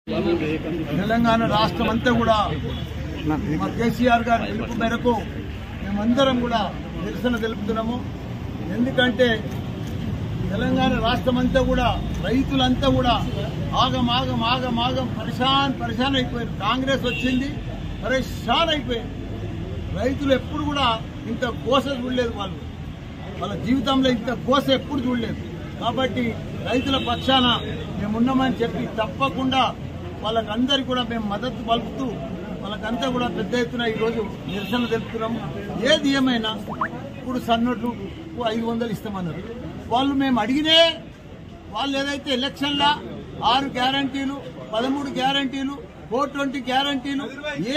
తెలంగాణ రాష్ట్రం అంతా కూడా మా కేసీఆర్ గారి పిలుపు మేరకు మేమందరం కూడా నిరసన తెలుపుతున్నాము. ఎందుకంటే తెలంగాణ రాష్ట్రం అంతా కూడా రైతులంతా కూడా ఆగం పరిశాన్ అయిపోయారు. కాంగ్రెస్ వచ్చింది, పరిశాన్ అయిపోయారు. రైతులు ఎప్పుడు కూడా ఇంత కోస చూడలేదు, వాళ్ళ జీవితంలో ఇంత కోస ఎప్పుడు చూడలేదు. కాబట్టి రైతుల పక్షాన మేమున్నామని చెప్పి తప్పకుండా వాళ్ళకందరికీ కూడా మేము మద్దతు పలుకుతూ వాళ్ళకంతా కూడా పెద్ద ఎత్తున ఈరోజు నిరసన తెలుపుతున్నాము. ఏది ఏమైనా ఇప్పుడు సన్నోట్లు 500 ఇస్తామన్నారు. వాళ్ళు మేము అడిగినే వాళ్ళు ఏదైతే ఎలక్షన్ల 6 గ్యారంటీలు 13 గ్యారంటీలు 420 గ్యారంటీలు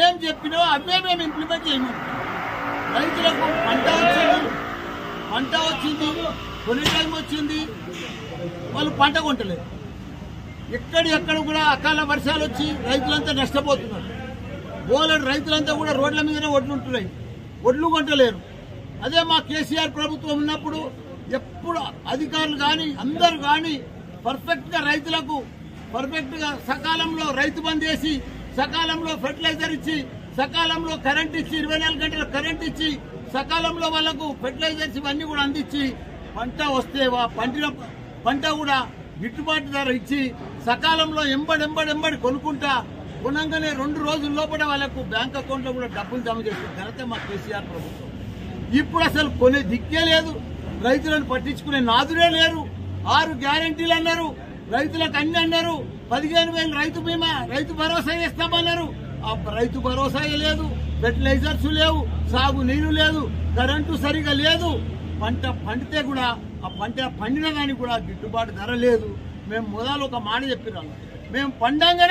ఏం చెప్పినో అవే మేము ఇంప్లిమెంట్ చేయము. రైతులకు పంట వచ్చింది, కొన్ని టైం వచ్చింది, వాళ్ళు పంట కొంటలేదు. ఎక్కడ కూడా అకాల వర్షాలు వచ్చి రైతులంతా నష్టపోతున్నారు. బోలెడు రైతులంతా కూడా రోడ్ల మీదనే ఒడ్లుంటున్నాయి, ఒడ్లు కొంటలేరు. అదే మా కేసీఆర్ ప్రభుత్వం ఉన్నప్పుడు ఎప్పుడు అధికారులు కానీ అందరూ కానీ పర్ఫెక్ట్గా రైతులకు పర్ఫెక్ట్గా సకాలంలో రైతు బంద్ చేసి, సకాలంలో ఫెర్టిలైజర్ ఇచ్చి, సకాలంలో కరెంట్ ఇచ్చి, 24 గంటల కరెంట్ ఇచ్చి, సకాలంలో వాళ్లకు ఫెర్టిలైజర్స్ ఇవన్నీ కూడా అందించి పంట వస్తే పంట కూడా గిట్టుబాటు ధర ఇచ్చి సకాలంలో ఎంబడి కొనుక్కుంటా కొనంగానే 2 రోజుల లోపల వాళ్ళకు బ్యాంక్ అకౌంట్లో కూడా డబ్బులు జమ చేసిన ఘనత మా కేసీఆర్ ప్రభుత్వం. ఇప్పుడు అసలు కొనే దిక్కే లేదు, రైతులను పట్టించుకునే నాదురే లేరు. 6 గ్యారంటీలు అన్నారు, రైతులకు అన్ని అన్నారు. 15,000 రైతు బీమా, రైతు భరోసా ఇస్తామన్నారు. ఆ రైతు భరోసా లేదు, ఫెర్టిలైజర్స్ లేవు, సాగు నీరు లేదు, కరెంటు సరిగా లేదు. పంట పండితే కూడా ఆ పంట పండిన దానికి కూడా గిట్టుబాటు ధర లేదు. మేము మొదలు ఒక మాట చెప్పినాము, మేము పండంగానే